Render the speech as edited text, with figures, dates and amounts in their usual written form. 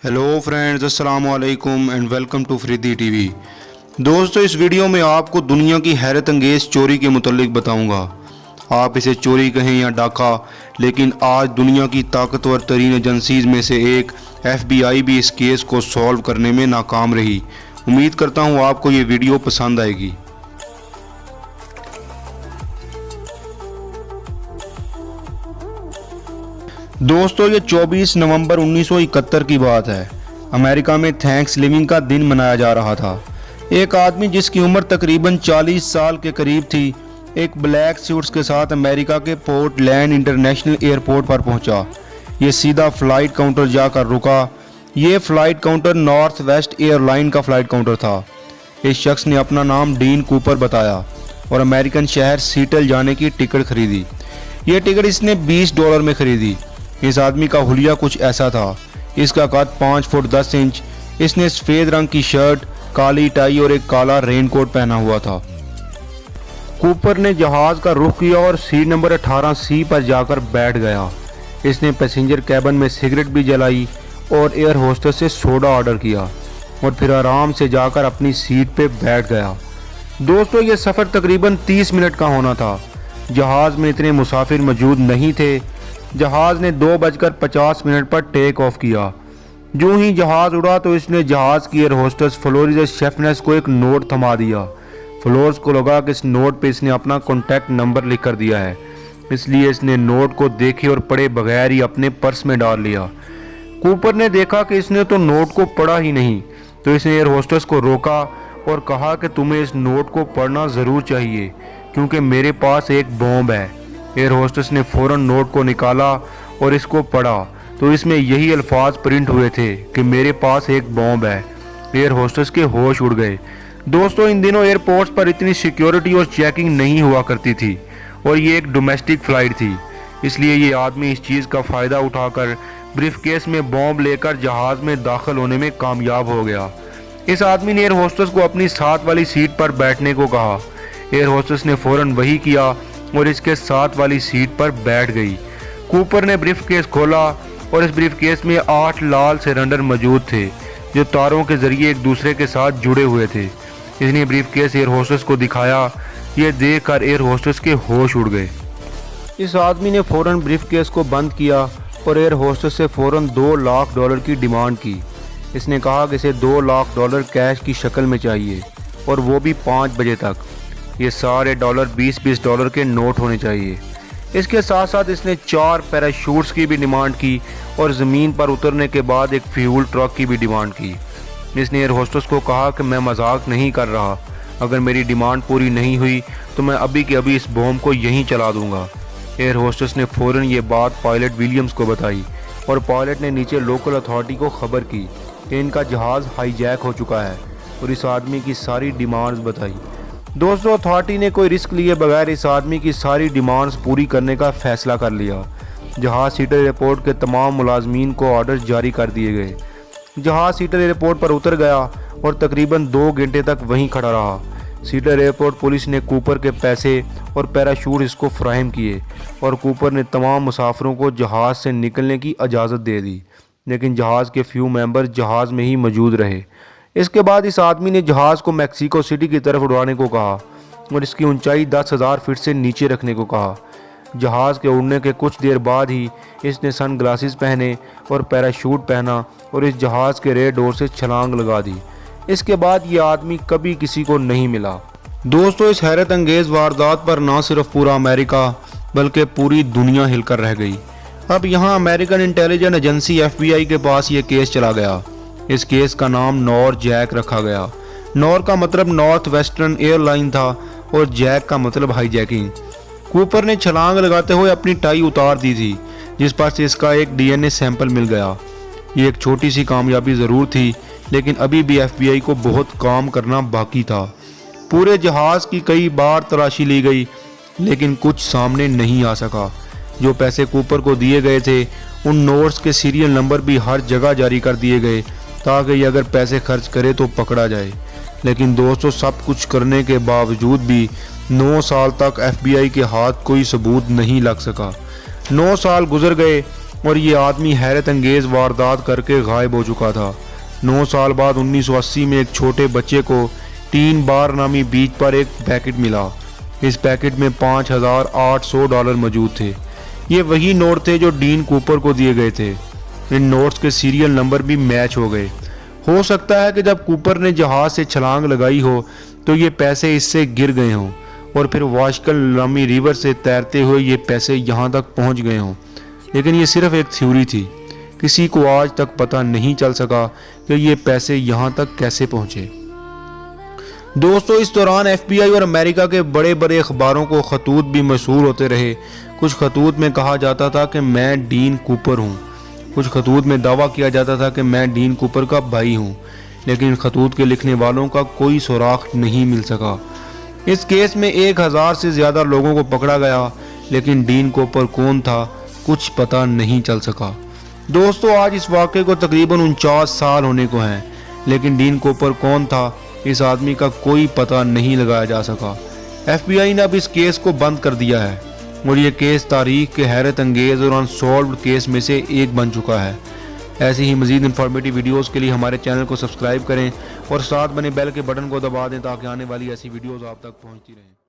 Hello friends, अस्सलाम वालेकुम and welcome to Faridi TV. दोस्तों, इस वीडियो में आपको दुनिया की हैरत अंगेज़ चोरी के मुतालिक बताऊंगा। आप इसे चोरी कहें या डाका, लेकिन आज दुनिया की ताकतवर तरीन एजेंसीज में से एक FBI भी इस केस को सॉल्व करने में नाकाम रही। उम्मीद करता हूँ आपको ये वीडियो पसंद आएगी। दोस्तों, ये 24 नवंबर 1971 की बात है। अमेरिका में थैंक्स गिविंग का दिन मनाया जा रहा था। एक आदमी जिसकी उम्र तकरीबन 40 साल के करीब थी, एक ब्लैक सूट्स के साथ अमेरिका के पोर्टलैंड इंटरनेशनल एयरपोर्ट पर पहुंचा। ये सीधा फ़्लाइट काउंटर जाकर रुका। ये flight counter north west airline का फ़्लाइट काउंटर था। इस शख्स ने अपना नाम डीन कूपर बताया और अमेरिकन शहर सीटल जाने की टिकट खरीदी। ये टिकट इसने $20 में खरीदी। इस आदमी का हुलिया कुछ ऐसा था। इसका कद 5 फुट 10 इंच। इसने सफ़ेद रंग की शर्ट, काली टाई और एक काला रेनकोट पहना हुआ था। कूपर ने जहाज़ का रुख किया और सीट नंबर 18C पर जाकर बैठ गया। इसने पैसेंजर कैबिन में सिगरेट भी जलाई और एयर होस्टेस से सोडा ऑर्डर किया और फिर आराम से जाकर अपनी सीट पे बैठ गया। दोस्तों, ये सफ़र तकरीबन 30 मिनट का होना था। जहाज़ में इतने मुसाफिर मौजूद नहीं थे। जहाज़ ने 2:50 पर टेक ऑफ किया। जो ही जहाज़ उड़ा तो इसने जहाज़ की एयर होस्टेस फ्लोरिडा शेफनेस को एक नोट थमा दिया। फ्लोर्स को लगा कि इस नोट पे इसने अपना कॉन्टैक्ट नंबर लिख कर दिया है, इसलिए इसने नोट को देखे और पढ़े बगैर ही अपने पर्स में डाल लिया। कूपर ने देखा कि इसने तो नोट को पढ़ा ही नहीं, तो इसने एयर होस्टेस को रोका और कहा कि तुम्हें इस नोट को पढ़ना ज़रूर चाहिए क्योंकि मेरे पास एक बॉम्ब है। एयर होस्टेस ने फ़ौरन नोट को निकाला और इसको पढ़ा तो इसमें यही अल्फाज प्रिंट हुए थे कि मेरे पास एक बॉम्ब है। एयर होस्टेस के होश उड़ गए। दोस्तों, इन दिनों एयरपोर्ट्स पर इतनी सिक्योरिटी और चेकिंग नहीं हुआ करती थी और ये एक डोमेस्टिक फ़्लाइट थी, इसलिए ये आदमी इस चीज़ का फ़ायदा उठाकर ब्रीफकेस में बॉम्ब लेकर जहाज़ में दाखिल होने में कामयाब हो गया। इस आदमी ने एयर होस्टेस को अपनी साथ वाली सीट पर बैठने को कहा। एयर होस्टेस ने फ़ौरन वही किया और इसके साथ वाली सीट पर बैठ गई। कूपर ने ब्रीफकेस खोला और इस ब्रीफकेस में 8 लाल सिलेंडर मौजूद थे जो तारों के जरिए एक दूसरे के साथ जुड़े हुए थे। इसने ब्रीफकेस एयर होस्टेस को दिखाया। ये देखकर एयर होस्टेस के होश उड़ गए। इस आदमी ने फ़ौरन ब्रीफकेस को बंद किया और एयर होस्टेस से फ़ौरन $2 लाख की डिमांड की। इसने कहा कि इसे $2 लाख कैश की शक्ल में चाहिए और वो भी 5 बजे तक। ये सारे डॉलर $20 के नोट होने चाहिए। इसके साथ साथ इसने 4 पैराशूट्स की भी डिमांड की और ज़मीन पर उतरने के बाद एक फ्यूल ट्रक की भी डिमांड की। इसने एयर होस्टेस को कहा कि मैं मजाक नहीं कर रहा, अगर मेरी डिमांड पूरी नहीं हुई तो मैं अभी के अभी इस बॉम्ब को यहीं चला दूंगा। एयर होस्टेस ने फ़ौरन ये बात पायलट विलियम्स को बताई और पायलट ने नीचे लोकल अथॉरिटी को खबर की कि इनका जहाज़ हाईजैक हो चुका है और इस आदमी की सारी डिमांड्स बताई। दोस्तों, अथॉरिटी ने कोई रिस्क लिए बगैर इस आदमी की सारी डिमांड्स पूरी करने का फैसला कर लिया। जहाज़ सीटल एयरपोर्ट के तमाम मुलाजमीन को ऑर्डर जारी कर दिए गए। जहाज़ सीटल एयरपोर्ट पर उतर गया और तकरीबन 2 घंटे तक वहीं खड़ा रहा। सीटल एयरपोर्ट पुलिस ने कूपर के पैसे और पैराशूट इसको फराहम किए और कूपर ने तमाम मुसाफिरों को जहाज़ से निकलने की इजाज़त दे दी, लेकिन जहाज़ के फ्यू मेंबर जहाज़ में ही मौजूद रहे। इसके बाद इस आदमी ने जहाज़ को मैक्सिको सिटी की तरफ उड़ाने को कहा और इसकी ऊंचाई 10,000 फीट से नीचे रखने को कहा। जहाज़ के उड़ने के कुछ देर बाद ही इसने सन ग्लासेस पहने और पैराशूट पहना और इस जहाज़ के रेड डोर से छलांग लगा दी। इसके बाद ये आदमी कभी किसी को नहीं मिला। दोस्तों, इस हैरत अंगेज़ वारदात पर ना सिर्फ पूरा अमेरिका बल्कि पूरी दुनिया हिलकर रह गई। अब यहाँ अमेरिकन इंटेलिजेंस एजेंसी FBI के पास ये केस चला गया। इस केस का नाम नॉर जैक रखा गया। नॉर का मतलब नॉर्थ वेस्टर्न एयरलाइन था और जैक का मतलब हाईजैकिंग। कूपर ने छलांग लगाते हुए अपनी टाई उतार दी थी, जिस पर से इसका एक DNA सैंपल मिल गया। ये एक छोटी सी कामयाबी ज़रूर थी, लेकिन अभी भी FBI को बहुत काम करना बाकी था। पूरे जहाज़ की कई बार तलाशी ली गई, लेकिन कुछ सामने नहीं आ सका। जो पैसे कूपर को दिए गए थे, उन नोट्स के सीरियल नंबर भी हर जगह जारी कर दिए गए ताकि ये अगर पैसे खर्च करे तो पकड़ा जाए। लेकिन दोस्तों, सब कुछ करने के बावजूद भी 9 साल तक FBI के हाथ कोई सबूत नहीं लग सका। 9 साल गुजर गए और ये आदमी हैरत अंगेज वारदात करके गायब हो चुका था। 9 साल बाद 1980 में एक छोटे बच्चे को टीन बार नामी बीच पर एक पैकेट मिला। इस पैकेट में $5,800 मौजूद थे। ये वही नोट थे जो डीन कूपर को दिए गए थे। इन नोट्स के सीरियल नंबर भी मैच हो गए। हो सकता है कि जब कूपर ने जहाज से छलांग लगाई हो तो ये पैसे इससे गिर गए हों और फिर वाशकल नामी रिवर से तैरते हुए ये पैसे यहाँ तक पहुँच गए हों। लेकिन ये सिर्फ एक थ्योरी थी। किसी को आज तक पता नहीं चल सका कि ये पैसे यहाँ तक कैसे पहुँचे। दोस्तों, इस दौरान FBI और अमेरिका के बड़े बड़े अखबारों को खतूत भी मशहूर होते रहे। कुछ खतूत में कहा जाता था कि मैं डीन कूपर हूँ। कुछ खतूत में दावा किया जाता था कि मैं डीन कूपर का भाई हूँ। लेकिन खतूत के लिखने वालों का कोई सुराग नहीं मिल सका। इस केस में 1000 से ज़्यादा लोगों को पकड़ा गया, लेकिन डीन कूपर कौन था कुछ पता नहीं चल सका। दोस्तों, आज इस वाक़े को तकरीबन 49 साल होने को हैं, लेकिन डीन कूपर कौन था इस आदमी का कोई पता नहीं लगाया जा सका। FBI ने अब इस केस को बंद कर दिया है और ये केस तारीख के हैरत अंगेज और अनसॉल्व्ड केस में से एक बन चुका है। ऐसी ही मज़ीद इन्फॉर्मेटिव वीडियोस के लिए हमारे चैनल को सब्सक्राइब करें और साथ बने बेल के बटन को दबा दें ताकि आने वाली ऐसी वीडियोस आप तक पहुंचती रहें।